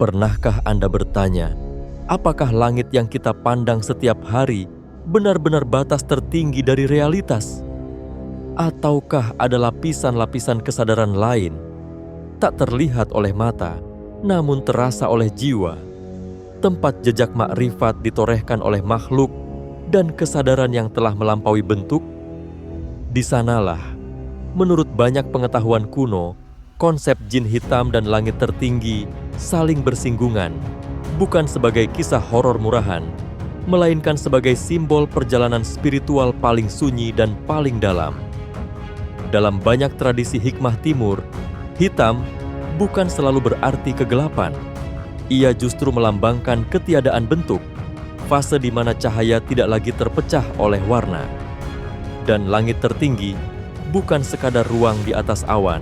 Pernahkah Anda bertanya, apakah langit yang kita pandang setiap hari benar-benar batas tertinggi dari realitas? Ataukah ada lapisan-lapisan kesadaran lain, tak terlihat oleh mata, namun terasa oleh jiwa? Tempat jejak makrifat ditorehkan oleh makhluk dan kesadaran yang telah melampaui bentuk? Di sanalah, menurut banyak pengetahuan kuno, konsep jin hitam dan langit tertinggi saling bersinggungan, bukan sebagai kisah horor murahan, melainkan sebagai simbol perjalanan spiritual paling sunyi dan paling dalam. Dalam banyak tradisi hikmah timur, hitam bukan selalu berarti kegelapan. Ia justru melambangkan ketiadaan bentuk, fase di mana cahaya tidak lagi terpecah oleh warna. Dan langit tertinggi bukan sekadar ruang di atas awan,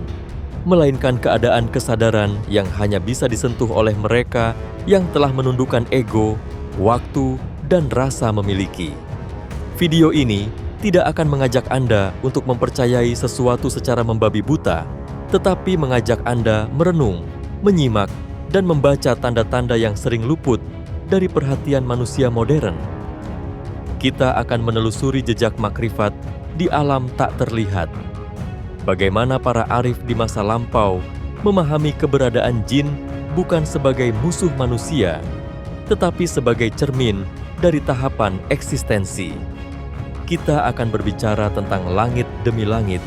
melainkan keadaan kesadaran yang hanya bisa disentuh oleh mereka yang telah menundukkan ego, waktu, dan rasa memiliki. Video ini tidak akan mengajak Anda untuk mempercayai sesuatu secara membabi buta, tetapi mengajak Anda merenung, menyimak, dan membaca tanda-tanda yang sering luput dari perhatian manusia modern. Kita akan menelusuri jejak makrifat di alam tak terlihat. Bagaimana para arif di masa lampau memahami keberadaan jin bukan sebagai musuh manusia, tetapi sebagai cermin dari tahapan eksistensi. Kita akan berbicara tentang langit demi langit,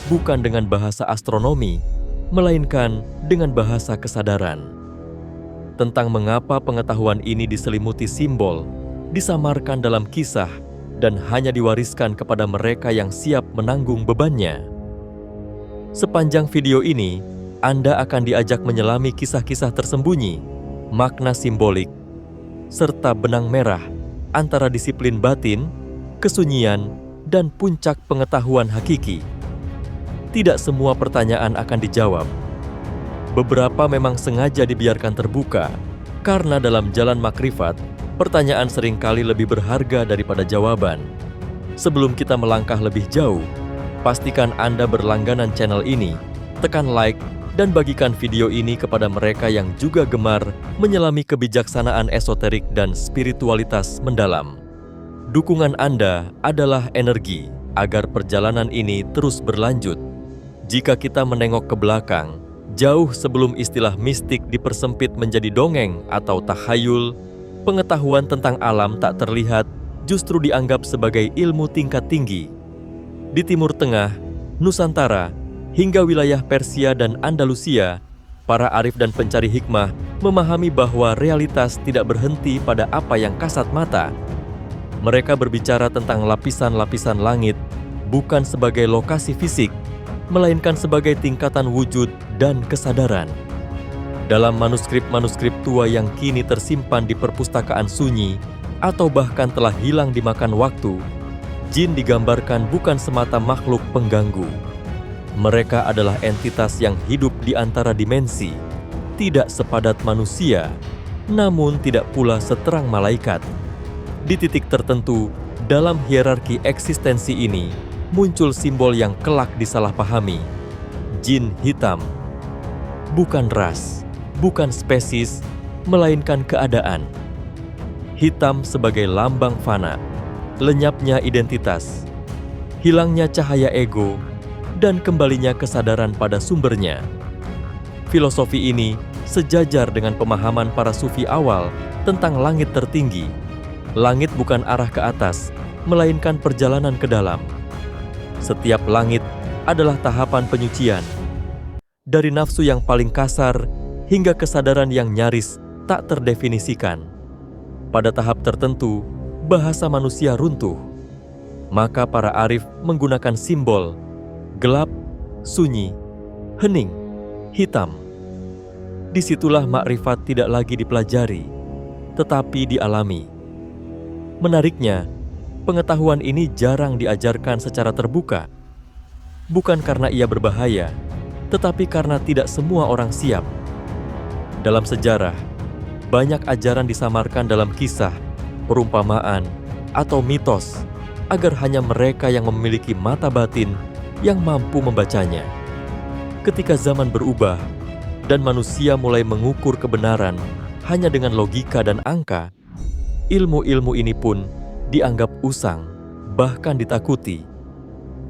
bukan dengan bahasa astronomi, melainkan dengan bahasa kesadaran. Tentang mengapa pengetahuan ini diselimuti simbol, disamarkan dalam kisah, dan hanya diwariskan kepada mereka yang siap menanggung bebannya. Sepanjang video ini, Anda akan diajak menyelami kisah-kisah tersembunyi, makna simbolik, serta benang merah antara disiplin batin, kesunyian, dan puncak pengetahuan hakiki. Tidak semua pertanyaan akan dijawab. Beberapa memang sengaja dibiarkan terbuka, karena dalam jalan makrifat, pertanyaan seringkali lebih berharga daripada jawaban. Sebelum kita melangkah lebih jauh, pastikan Anda berlangganan channel ini, tekan like, dan bagikan video ini kepada mereka yang juga gemar menyelami kebijaksanaan esoterik dan spiritualitas mendalam. Dukungan Anda adalah energi agar perjalanan ini terus berlanjut. Jika kita menengok ke belakang, jauh sebelum istilah mistik dipersempit menjadi dongeng atau takhayul, pengetahuan tentang alam tak terlihat justru dianggap sebagai ilmu tingkat tinggi. Di Timur Tengah, Nusantara, hingga wilayah Persia dan Andalusia, para arif dan pencari hikmah memahami bahwa realitas tidak berhenti pada apa yang kasat mata. Mereka berbicara tentang lapisan-lapisan langit, bukan sebagai lokasi fisik, melainkan sebagai tingkatan wujud dan kesadaran. Dalam manuskrip-manuskrip tua yang kini tersimpan di perpustakaan sunyi, atau bahkan telah hilang dimakan waktu, jin digambarkan bukan semata makhluk pengganggu. Mereka adalah entitas yang hidup di antara dimensi, tidak sepadat manusia, namun tidak pula seterang malaikat. Di titik tertentu, dalam hierarki eksistensi ini, muncul simbol yang kelak disalahpahami. Jin hitam. Bukan ras, bukan spesies, melainkan keadaan. Hitam sebagai lambang fana, lenyapnya identitas, hilangnya cahaya ego, dan kembalinya kesadaran pada sumbernya. Filosofi ini sejajar dengan pemahaman para sufi awal tentang langit tertinggi. Langit bukan arah ke atas, melainkan perjalanan ke dalam. Setiap langit adalah tahapan penyucian. Dari nafsu yang paling kasar hingga kesadaran yang nyaris tak terdefinisikan. Pada tahap tertentu, bahasa manusia runtuh. Maka para arif menggunakan simbol gelap, sunyi, hening, hitam. Disitulah makrifat tidak lagi dipelajari, tetapi dialami. Menariknya, pengetahuan ini jarang diajarkan secara terbuka. Bukan karena ia berbahaya, tetapi karena tidak semua orang siap. Dalam sejarah, banyak ajaran disamarkan dalam kisah, perumpamaan, atau mitos, agar hanya mereka yang memiliki mata batin yang mampu membacanya. Ketika zaman berubah, dan manusia mulai mengukur kebenaran hanya dengan logika dan angka, ilmu-ilmu ini pun dianggap usang, bahkan ditakuti.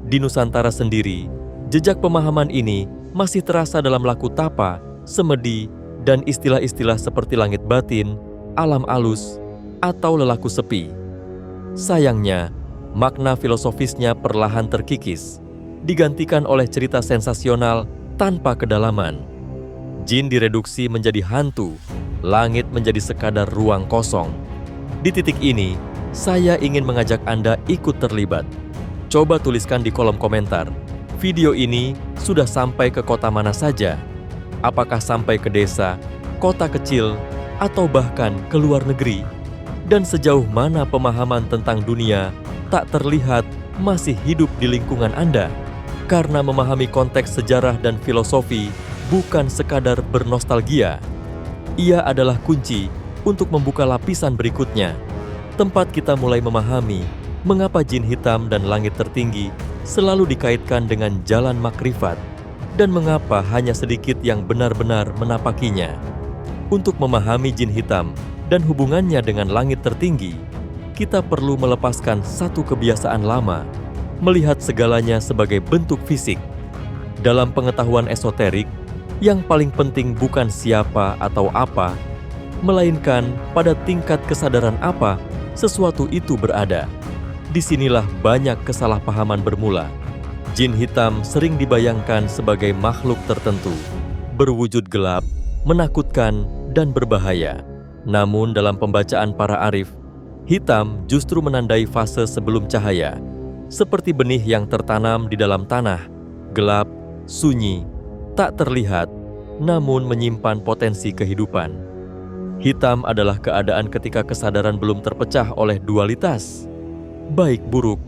Di Nusantara sendiri, jejak pemahaman ini masih terasa dalam laku tapa, semedi, dan istilah-istilah seperti langit batin, alam alus, atau lelaku sepi. Sayangnya, makna filosofisnya perlahan terkikis, digantikan oleh cerita sensasional tanpa kedalaman. Jin direduksi menjadi hantu, langit menjadi sekadar ruang kosong. Di titik ini, saya ingin mengajak Anda ikut terlibat. Coba tuliskan di kolom komentar, video ini sudah sampai ke kota mana saja? Apakah sampai ke desa, kota kecil, atau bahkan ke luar negeri? Dan sejauh mana pemahaman tentang dunia tak terlihat masih hidup di lingkungan Anda? Karena memahami konteks sejarah dan filosofi bukan sekadar bernostalgia. Ia adalah kunci untuk membuka lapisan berikutnya, tempat kita mulai memahami mengapa jin hitam dan langit tertinggi selalu dikaitkan dengan jalan makrifat, dan mengapa hanya sedikit yang benar-benar menapakinya. Untuk memahami jin hitam dan hubungannya dengan langit tertinggi, kita perlu melepaskan satu kebiasaan lama, melihat segalanya sebagai bentuk fisik. Dalam pengetahuan esoterik, yang paling penting bukan siapa atau apa, melainkan pada tingkat kesadaran apa sesuatu itu berada. Disinilah banyak kesalahpahaman bermula. Jin hitam sering dibayangkan sebagai makhluk tertentu, berwujud gelap, menakutkan, dan berbahaya. Namun dalam pembacaan para arif, hitam justru menandai fase sebelum cahaya, seperti benih yang tertanam di dalam tanah, gelap, sunyi, tak terlihat, namun menyimpan potensi kehidupan. Hitam adalah keadaan ketika kesadaran belum terpecah oleh dualitas, baik buruk,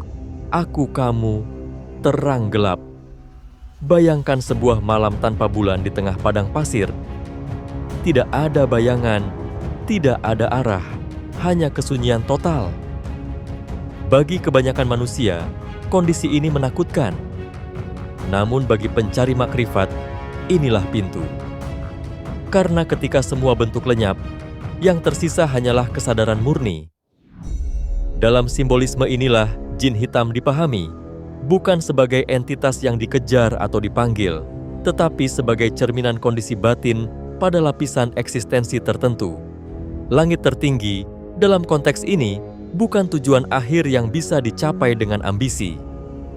aku kamu, terang gelap. Bayangkan sebuah malam tanpa bulan di tengah padang pasir. Tidak ada bayangan, tidak ada arah, hanya kesunyian total. Bagi kebanyakan manusia, kondisi ini menakutkan. Namun bagi pencari makrifat, inilah pintu. Karena ketika semua bentuk lenyap, yang tersisa hanyalah kesadaran murni. Dalam simbolisme inilah jin hitam dipahami, bukan sebagai entitas yang dikejar atau dipanggil, tetapi sebagai cerminan kondisi batin pada lapisan eksistensi tertentu. Langit tertinggi, dalam konteks ini, bukan tujuan akhir yang bisa dicapai dengan ambisi.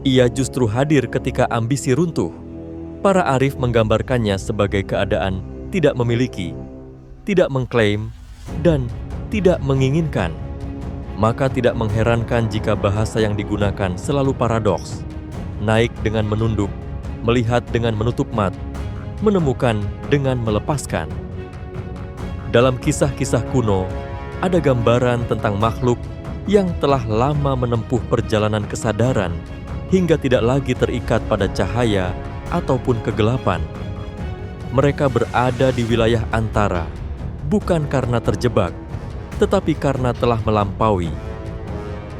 Ia justru hadir ketika ambisi runtuh. Para arif menggambarkannya sebagai keadaan tidak memiliki, tidak mengklaim, dan tidak menginginkan. Maka tidak mengherankan jika bahasa yang digunakan selalu paradoks. Naik dengan menunduk, melihat dengan menutup mata, menemukan dengan melepaskan. Dalam kisah-kisah kuno, ada gambaran tentang makhluk yang telah lama menempuh perjalanan kesadaran hingga tidak lagi terikat pada cahaya ataupun kegelapan. Mereka berada di wilayah antara, bukan karena terjebak, tetapi karena telah melampaui.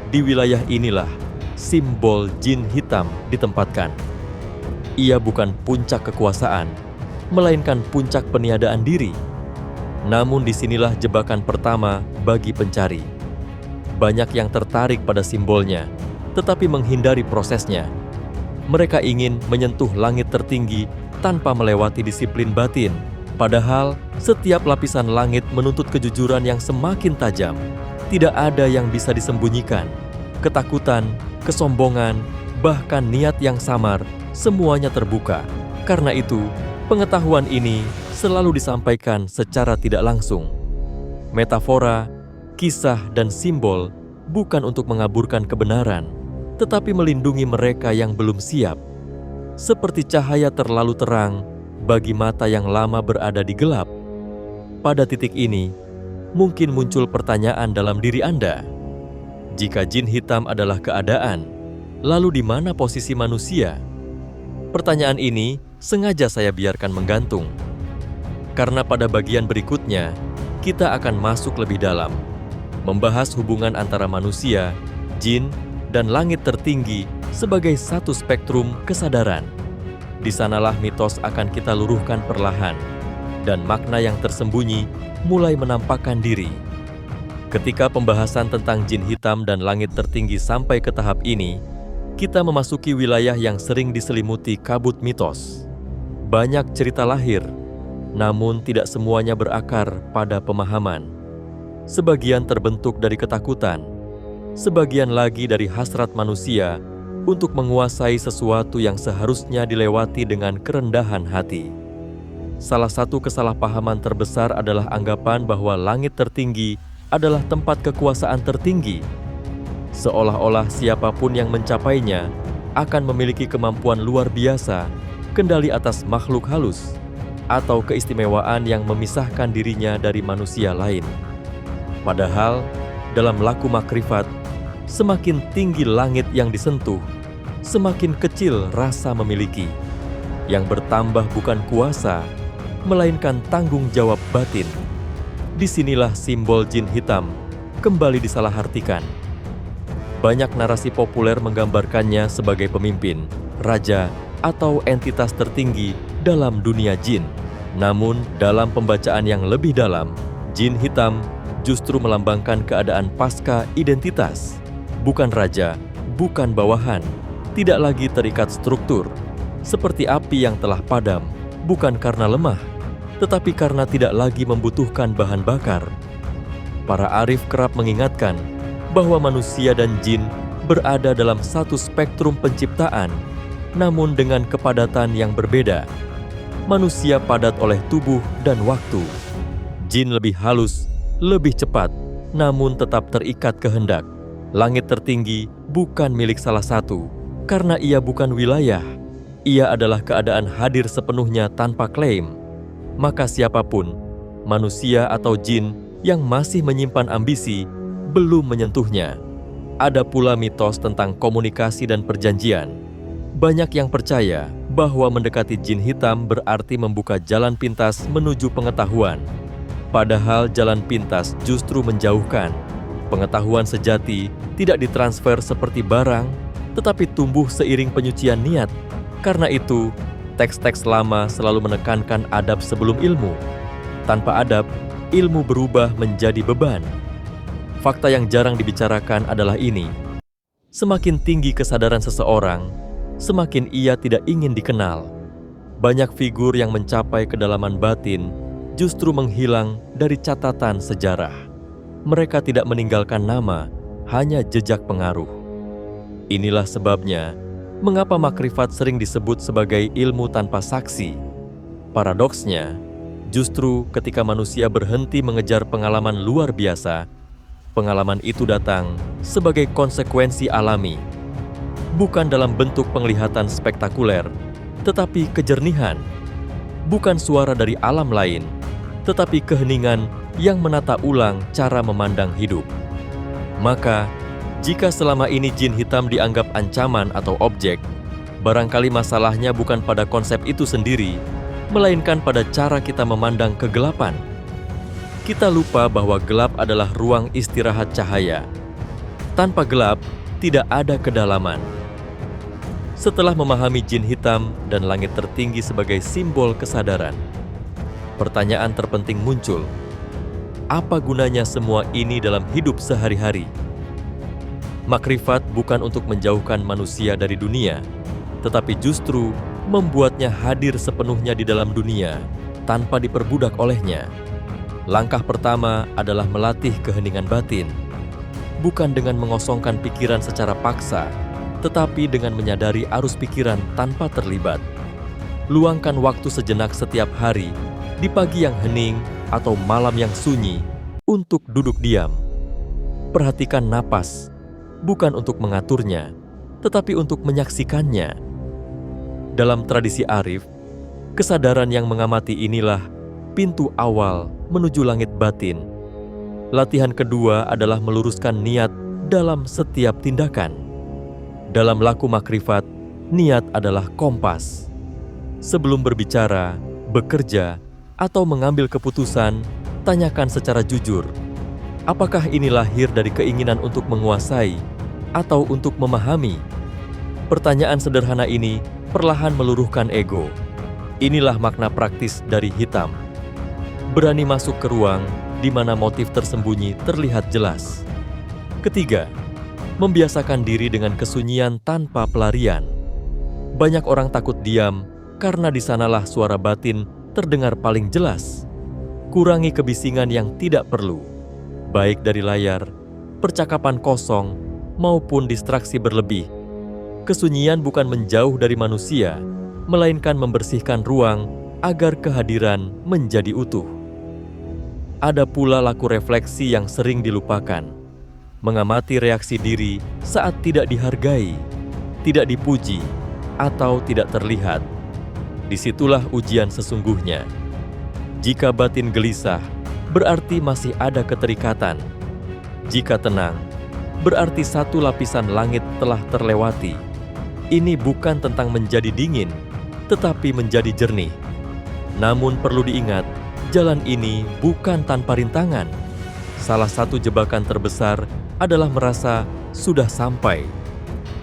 Di wilayah inilah simbol jin hitam ditempatkan. Ia bukan puncak kekuasaan, melainkan puncak peniadaan diri. Namun disinilah jebakan pertama bagi pencari. Banyak yang tertarik pada simbolnya, tetapi menghindari prosesnya. Mereka ingin menyentuh langit tertinggi tanpa melewati disiplin batin. Padahal, setiap lapisan langit menuntut kejujuran yang semakin tajam. Tidak ada yang bisa disembunyikan. Ketakutan, kesombongan, bahkan niat yang samar, semuanya terbuka. Karena itu, pengetahuan ini selalu disampaikan secara tidak langsung. Metafora, kisah, dan simbol bukan untuk mengaburkan kebenaran, tetapi melindungi mereka yang belum siap. Seperti cahaya terlalu terang bagi mata yang lama berada di gelap. Pada titik ini, mungkin muncul pertanyaan dalam diri Anda. Jika jin hitam adalah keadaan, lalu di mana posisi manusia? Pertanyaan ini sengaja saya biarkan menggantung. Karena pada bagian berikutnya, kita akan masuk lebih dalam, membahas hubungan antara manusia, jin, dan langit tertinggi sebagai satu spektrum kesadaran. Di sanalah mitos akan kita luruhkan perlahan. dan makna yang tersembunyi mulai menampakkan diri. Ketika pembahasan tentang jin hitam dan langit tertinggi sampai ke tahap ini, kita memasuki wilayah yang sering diselimuti kabut mitos. Banyak cerita lahir, namun tidak semuanya berakar pada pemahaman. Sebagian terbentuk dari ketakutan, sebagian lagi dari hasrat manusia untuk menguasai sesuatu yang seharusnya dilewati dengan kerendahan hati. Salah satu kesalahpahaman terbesar adalah anggapan bahwa langit tertinggi adalah tempat kekuasaan tertinggi, seolah-olah siapapun yang mencapainya akan memiliki kemampuan luar biasa, kendali atas makhluk halus, atau keistimewaan yang memisahkan dirinya dari manusia lain. Padahal, dalam laku makrifat, semakin tinggi langit yang disentuh, semakin kecil rasa memiliki. Yang bertambah bukan kuasa, melainkan tanggung jawab batin. Disinilah simbol jin hitam kembali disalahartikan. Banyak narasi populer menggambarkannya sebagai pemimpin, raja, atau entitas tertinggi dalam dunia jin. Namun, dalam pembacaan yang lebih dalam, jin hitam justru melambangkan keadaan pasca identitas. Bukan raja, bukan bawahan, tidak lagi terikat struktur, seperti api yang telah padam, bukan karena lemah, tetapi karena tidak lagi membutuhkan bahan bakar. Para arif kerap mengingatkan bahwa manusia dan jin berada dalam satu spektrum penciptaan, namun dengan kepadatan yang berbeda. Manusia padat oleh tubuh dan waktu. Jin lebih halus, lebih cepat, namun tetap terikat kehendak. Langit tertinggi bukan milik salah satu, karena ia bukan wilayah. Ia adalah keadaan hadir sepenuhnya tanpa klaim. Maka siapapun, manusia atau jin yang masih menyimpan ambisi, belum menyentuhnya. Ada pula mitos tentang komunikasi dan perjanjian. Banyak yang percaya bahwa mendekati jin hitam berarti membuka jalan pintas menuju pengetahuan. Padahal jalan pintas justru menjauhkan. Pengetahuan sejati tidak ditransfer seperti barang, tetapi tumbuh seiring penyucian niat. Karena itu, teks-teks lama selalu menekankan adab sebelum ilmu. Tanpa adab, ilmu berubah menjadi beban. Fakta yang jarang dibicarakan adalah ini. Semakin tinggi kesadaran seseorang, semakin ia tidak ingin dikenal. Banyak figur yang mencapai kedalaman batin justru menghilang dari catatan sejarah. Mereka tidak meninggalkan nama, hanya jejak pengaruh. Inilah sebabnya mengapa makrifat sering disebut sebagai ilmu tanpa saksi. Paradoksnya, justru ketika manusia berhenti mengejar pengalaman luar biasa, pengalaman itu datang sebagai konsekuensi alami. Bukan dalam bentuk penglihatan spektakuler, tetapi kejernihan. Bukan suara dari alam lain, tetapi keheningan yang menata ulang cara memandang hidup. Maka, jika selama ini jin hitam dianggap ancaman atau objek, barangkali masalahnya bukan pada konsep itu sendiri, melainkan pada cara kita memandang kegelapan. Kita lupa bahwa gelap adalah ruang istirahat cahaya. Tanpa gelap, tidak ada kedalaman. Setelah memahami jin hitam dan langit tertinggi sebagai simbol kesadaran, pertanyaan terpenting muncul. Apa gunanya semua ini dalam hidup sehari-hari? Makrifat bukan untuk menjauhkan manusia dari dunia, tetapi justru membuatnya hadir sepenuhnya di dalam dunia tanpa diperbudak olehnya. Langkah pertama adalah melatih keheningan batin, bukan dengan mengosongkan pikiran secara paksa, tetapi dengan menyadari arus pikiran tanpa terlibat. Luangkan waktu sejenak setiap hari, di pagi yang hening atau malam yang sunyi, untuk duduk diam. Perhatikan napas, bukan untuk mengaturnya, tetapi untuk menyaksikannya. Dalam tradisi arif, kesadaran yang mengamati inilah pintu awal menuju langit batin. Latihan kedua adalah meluruskan niat dalam setiap tindakan. Dalam laku makrifat, niat adalah kompas. Sebelum berbicara, bekerja, atau mengambil keputusan, tanyakan secara jujur, apakah ini lahir dari keinginan untuk menguasai atau untuk memahami? Pertanyaan sederhana ini perlahan meluruhkan ego. Inilah makna praktis dari hitam. berani masuk ke ruang di mana motif tersembunyi terlihat jelas. Ketiga, membiasakan diri dengan kesunyian tanpa pelarian. Banyak orang takut diam karena di sanalah suara batin terdengar paling jelas. Kurangi kebisingan yang tidak perlu, baik dari layar, percakapan kosong, maupun distraksi berlebih. Kesunyian bukan menjauh dari manusia, melainkan membersihkan ruang agar kehadiran menjadi utuh. Ada pula laku refleksi yang sering dilupakan. Mengamati reaksi diri saat tidak dihargai, tidak dipuji, atau tidak terlihat. Disitulah ujian sesungguhnya. Jika batin gelisah, berarti masih ada keterikatan. Jika tenang, berarti satu lapisan langit telah terlewati. Ini bukan tentang menjadi dingin, tetapi menjadi jernih. Namun perlu diingat, jalan ini bukan tanpa rintangan. Salah satu jebakan terbesar adalah merasa sudah sampai.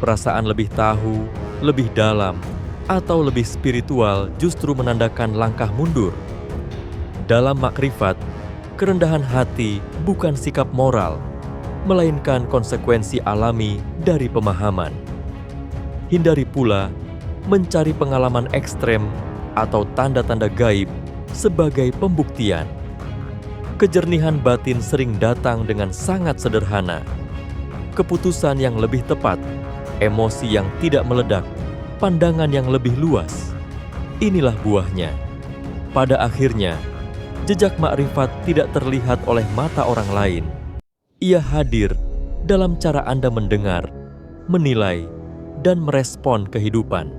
Perasaan lebih tahu, lebih dalam, atau lebih spiritual justru menandakan langkah mundur. Dalam makrifat, kerendahan hati bukan sikap moral, melainkan konsekuensi alami dari pemahaman. Hindari pula mencari pengalaman ekstrem atau tanda-tanda gaib sebagai pembuktian. Kejernihan batin sering datang dengan sangat sederhana. Keputusan yang lebih tepat, emosi yang tidak meledak, pandangan yang lebih luas. Inilah buahnya. Pada akhirnya, jejak makrifat tidak terlihat oleh mata orang lain. Ia hadir dalam cara Anda mendengar, menilai, dan merespon kehidupan.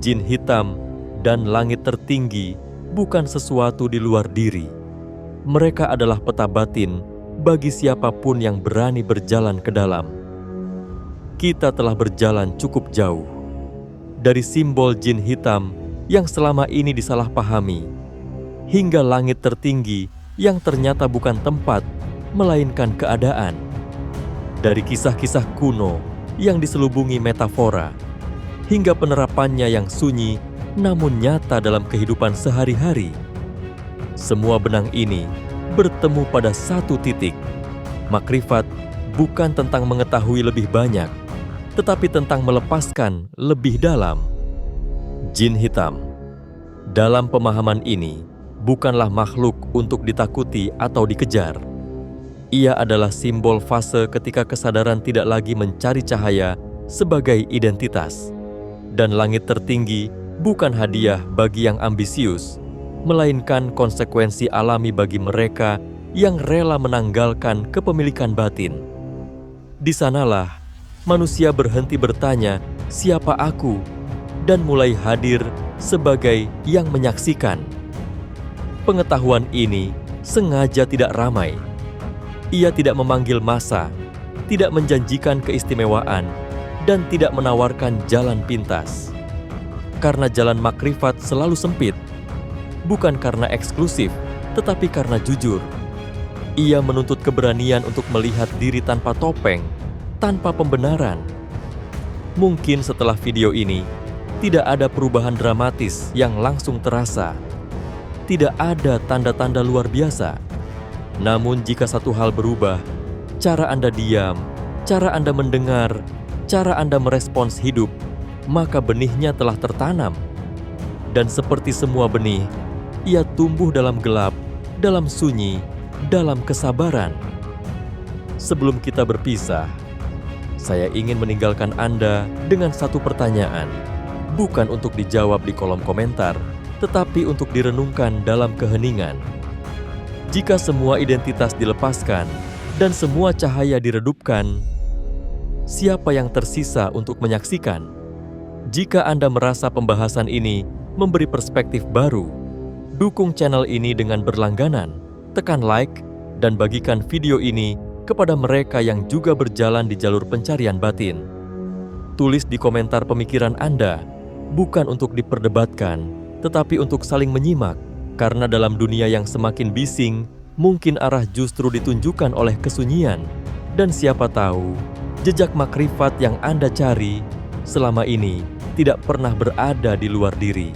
Jin hitam dan langit tertinggi bukan sesuatu di luar diri. Mereka adalah peta batin bagi siapapun yang berani berjalan ke dalam. Kita telah berjalan cukup jauh. Dari simbol jin hitam yang selama ini disalahpahami, hingga langit tertinggi yang ternyata bukan tempat, melainkan keadaan. Dari kisah-kisah kuno yang diselubungi metafora, hingga penerapannya yang sunyi namun nyata dalam kehidupan sehari-hari. Semua benang ini bertemu pada satu titik. Makrifat bukan tentang mengetahui lebih banyak, tetapi tentang melepaskan lebih dalam. Jin hitam, dalam pemahaman ini, bukanlah makhluk untuk ditakuti atau dikejar. Ia adalah simbol fase ketika kesadaran tidak lagi mencari cahaya sebagai identitas. Dan langit tertinggi bukan hadiah bagi yang ambisius, melainkan konsekuensi alami bagi mereka yang rela menanggalkan kepemilikan batin. Di sanalah manusia berhenti bertanya, "Siapa aku?" dan mulai hadir sebagai yang menyaksikan. Pengetahuan ini sengaja tidak ramai. Ia tidak memanggil massa, tidak menjanjikan keistimewaan, dan tidak menawarkan jalan pintas. Karena jalan makrifat selalu sempit, bukan karena eksklusif, tetapi karena jujur. Ia menuntut keberanian untuk melihat diri tanpa topeng, tanpa pembenaran. Mungkin setelah video ini, tidak ada perubahan dramatis yang langsung terasa. Tidak ada tanda-tanda luar biasa. Namun jika satu hal berubah, cara Anda diam, cara Anda mendengar, cara Anda merespons hidup, maka benihnya telah tertanam. Dan seperti semua benih, ia tumbuh dalam gelap, dalam sunyi, dalam kesabaran. Sebelum kita berpisah, saya ingin meninggalkan Anda dengan satu pertanyaan, bukan untuk dijawab di kolom komentar, tetapi untuk direnungkan dalam keheningan. Jika semua identitas dilepaskan dan semua cahaya diredupkan, siapa yang tersisa untuk menyaksikan? Jika Anda merasa pembahasan ini memberi perspektif baru, dukung channel ini dengan berlangganan, tekan like, dan bagikan video ini kepada mereka yang juga berjalan di jalur pencarian batin. Tulis di komentar pemikiran Anda, bukan untuk diperdebatkan, tetapi untuk saling menyimak. Karena dalam dunia yang semakin bising, mungkin arah justru ditunjukkan oleh kesunyian. Dan siapa tahu, jejak makrifat yang Anda cari selama ini tidak pernah berada di luar diri.